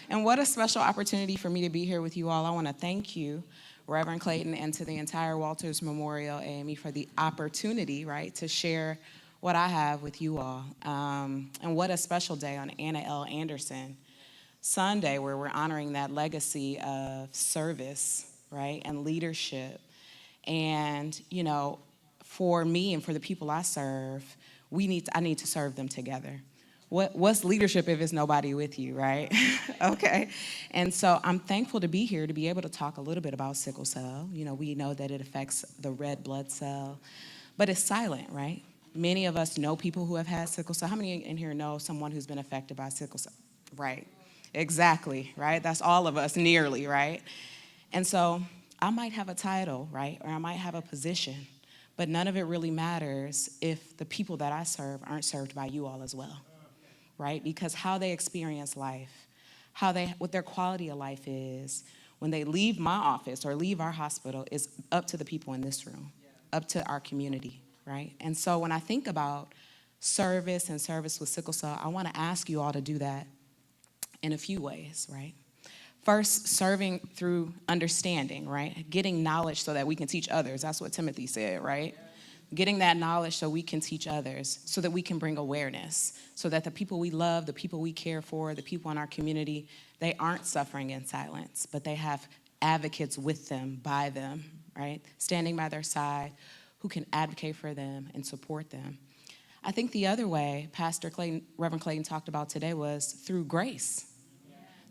And what a special opportunity for me to be here with you all. I want to thank you, Reverend Clayton, and to the entire Walters Memorial AME for the opportunity, right, to share what I have with you all. And what a special day on Anna L. Anderson Sunday, where we're honoring that legacy of service, right, and leadership. And, you know, for me and for the people I serve, I need to serve them together. What's leadership if it's nobody with you, right? Okay. And so I'm thankful to be here to be able to talk a little bit about sickle cell. You know, we know that it affects the red blood cell, but it's silent, right? Many of us know people who have had sickle cell. How many in here know someone who's been affected by sickle cell? Right. Exactly, right? That's all of us, nearly, right? And so I might have a title, right? Or I might have a position, but none of it really matters if the people that I serve aren't served by you all as well. Right? Because how they experience life, what their quality of life is when they leave my office or leave our hospital is up to the people in this room, up to our community, right? And so when I think about service and service with sickle cell, I want to ask you all to do that in a few ways, right? First, serving through understanding, right? Getting knowledge so that we can teach others. That's what Timothy said, right? Getting that knowledge so we can teach others, so that we can bring awareness, so that the people we love, the people we care for, the people in our community, they aren't suffering in silence, but they have advocates with them, by them, right? Standing by their side, who can advocate for them and support them. I think the other way Reverend Clayton talked about today was through grace,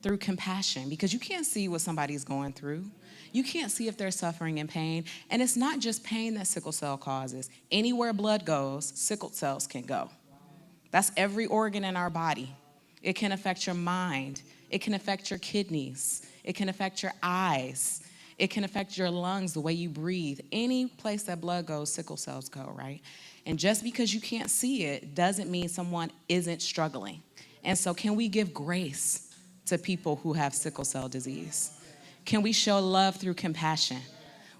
through compassion, because you can't see what somebody's going through. You can't see if they're suffering in pain. And it's not just pain that sickle cell causes. Anywhere blood goes, sickle cells can go. That's every organ in our body. It can affect your mind. It can affect your kidneys. It can affect your eyes. It can affect your lungs, the way you breathe. Any place that blood goes, sickle cells go, right? And just because you can't see it doesn't mean someone isn't struggling. And so can we give grace to people who have sickle cell disease? Can we show love through compassion?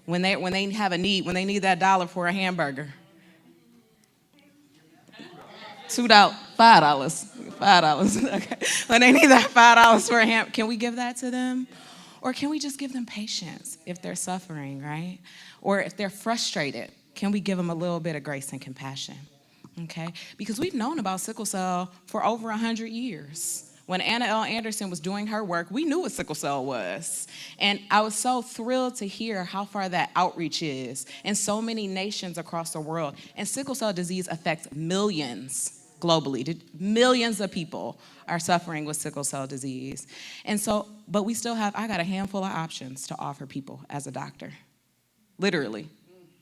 When they have a need, when they need that $1 for a hamburger. $2, $5. Okay. When they need that $5 for a hamburger, can we give that to them? Or can we just give them patience if they're suffering, right? Or if they're frustrated, can we give them a little bit of grace and compassion? Okay? Because we've known about sickle cell for over 100 years. When Anna L. Anderson was doing her work, we knew what sickle cell was. And I was so thrilled to hear how far that outreach is in so many nations across the world. And sickle cell disease affects millions globally. Millions of people are suffering with sickle cell disease. And so, but I got a handful of options to offer people as a doctor. Literally,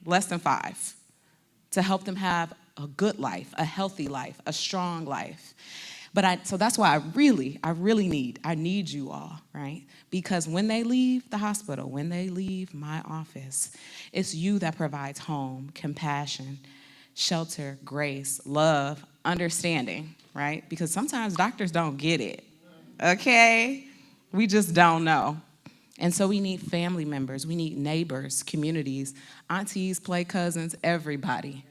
less than 5, to help them have a good life, a healthy life, a strong life. So that's why I need you all, right? Because when they leave the hospital, when they leave my office, it's you that provides home, compassion, shelter, grace, love, understanding, right? Because sometimes doctors don't get it, okay? We just don't know. And so we need family members, we need neighbors, communities, aunties, play cousins, everybody,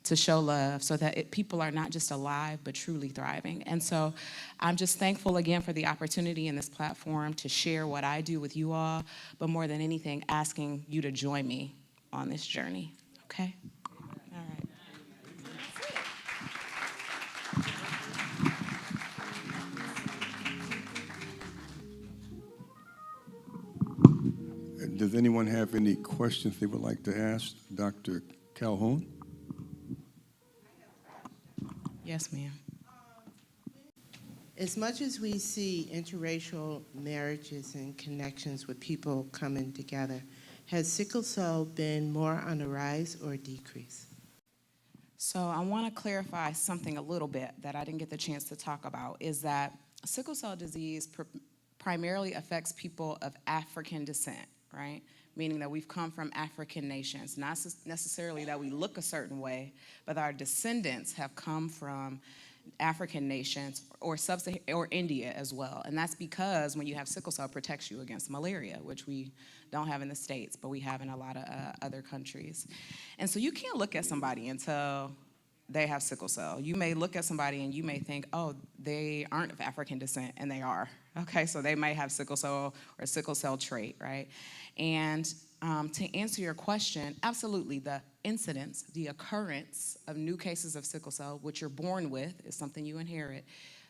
to show love so that people are not just alive, but truly thriving. And so I'm just thankful again for the opportunity in this platform to share what I do with you all, but more than anything, asking you to join me on this journey, okay? All right. Does anyone have any questions they would like to ask Dr. Calhoun? Yes, ma'am. As much as we see interracial marriages and connections with people coming together, has sickle cell been more on the rise or decrease? So I want to clarify something a little bit that I didn't get the chance to talk about, is that sickle cell disease primarily affects people of African descent, right? Meaning that we've come from African nations, not necessarily that we look a certain way, but our descendants have come from African nations or India as well. And that's because when you have sickle cell, it protects you against malaria, which we don't have in the States, but we have in a lot of other countries. And so you can't look at somebody until they have sickle cell. You may look at somebody and you may think, oh, they aren't of African descent, and they are. Okay, so they might have sickle cell or sickle cell trait, right? And to answer your question, absolutely, the incidence, the occurrence of new cases of sickle cell, which you're born with, is something you inherit.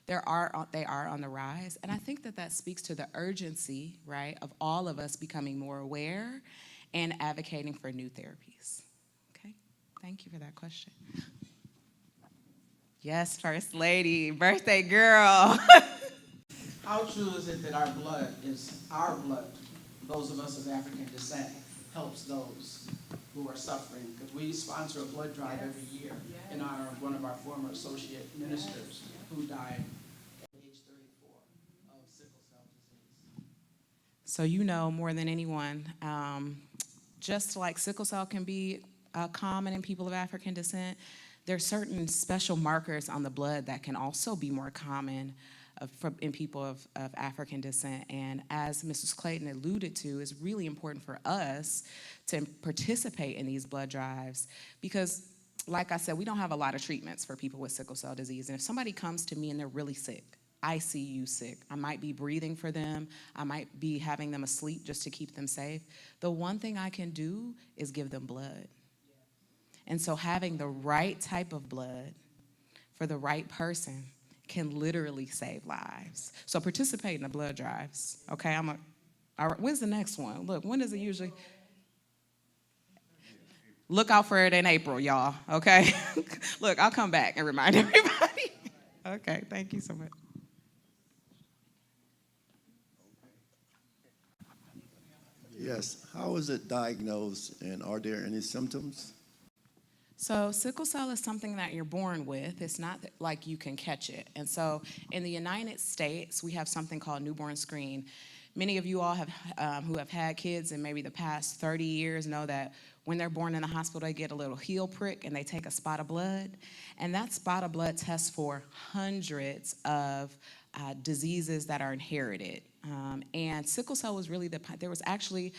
They are on the rise, and I think that speaks to the urgency, right, of all of us becoming more aware and advocating for new therapies. Okay, thank you for that question. Yes, First Lady, birthday girl. How true is it that our blood, those of us of African descent, helps those who are suffering? Because we sponsor a blood drive every year in honor of one of our former associate ministers who died at age 34 of sickle cell disease. So you know more than anyone, just like sickle cell can be common in people of African descent, there are certain special markers on the blood that can also be more common in people of African descent. And as Mrs. Clayton alluded to, it's really important for us to participate in these blood drives because, like I said, we don't have a lot of treatments for people with sickle cell disease. And if somebody comes to me and they're really sick, ICU sick, I might be breathing for them, I might be having them asleep just to keep them safe, the one thing I can do is give them blood. And so having the right type of blood for the right person can literally save lives. So participate in the blood drives, okay? All right, when's the next one? Look, when is it usually? Look out for it in April, y'all, okay? Look, I'll come back and remind everybody. Okay, thank you so much. Yes. How is it diagnosed, and are there any symptoms? So sickle cell is something that you're born with. It's not like you can catch it. And so in the United States, we have something called newborn screen. Many of you all have who have had kids in maybe the past 30 years know that when they're born in the hospital, they get a little heel prick and they take a spot of blood. And that spot of blood tests for hundreds of diseases that are inherited. And sickle cell was really there was actually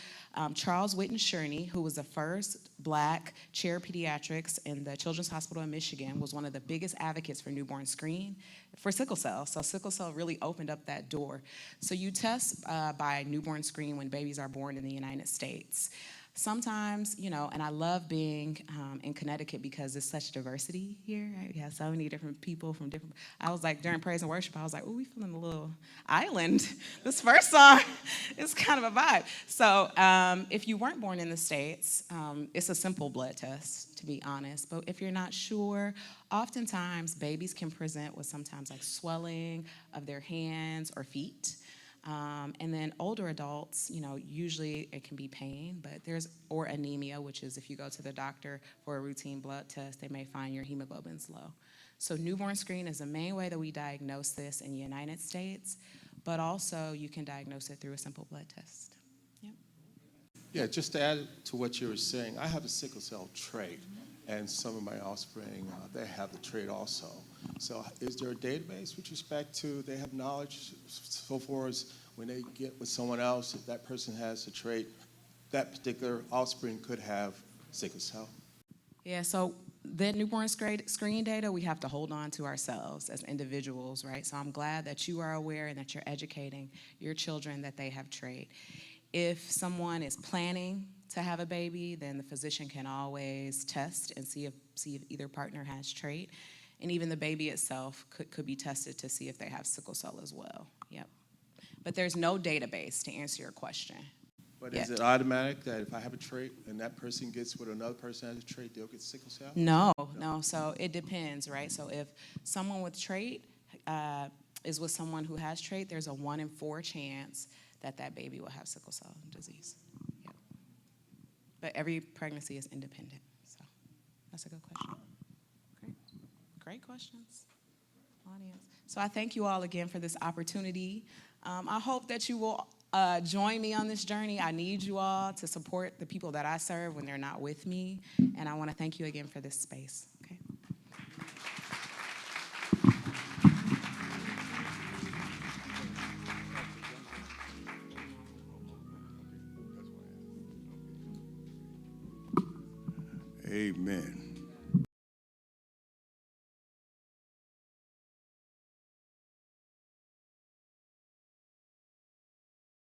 Charles Whitten Sherney, who was the first Black chair of pediatrics in the Children's Hospital in Michigan, was one of the biggest advocates for newborn screen for sickle cell. So sickle cell really opened up that door. So you test by newborn screen when babies are born in the United States. Sometimes, and I love being in Connecticut because there's such diversity here. Right? We have so many different people from different. I was like, during praise and worship, I was like, oh, we feeling a little island. This first song is kind of a vibe. So if you weren't born in the States, it's a simple blood test, to be honest. But if you're not sure, oftentimes babies can present with sometimes like swelling of their hands or feet. And then older adults, usually it can be pain, but or anemia, which is if you go to the doctor for a routine blood test, they may find your hemoglobin's low. So newborn screen is the main way that we diagnose this in the United States, but also you can diagnose it through a simple blood test. Yep. Yeah, just to add to what you were saying, I have a sickle cell trait, and some of my offspring, they have the trait also. So is there a database with respect to they have knowledge so far as when they get with someone else, if that person has the trait, that particular offspring could have sickle cell? Yeah, so the newborn screen data, we have to hold on to ourselves as individuals, right? So I'm glad that you are aware and that you're educating your children that they have trait. If someone is planning to have a baby, then the physician can always test and see if either partner has trait. And even the baby itself could be tested to see if they have sickle cell as well. Yep. But there's no database to answer your question. But is it automatic that if I have a trait and that person gets with another person has a trait, they'll get sickle cell? No. So it depends, right? So if someone with trait is with someone who has trait, there's a 1 in 4 chance that baby will have sickle cell disease. Yep. But every pregnancy is independent. So that's a good question. Great questions, audience. So I thank you all again for this opportunity. I hope that you will join me on this journey. I need you all to support the people that I serve when they're not with me. And I want to thank you again for this space. Okay. Amen.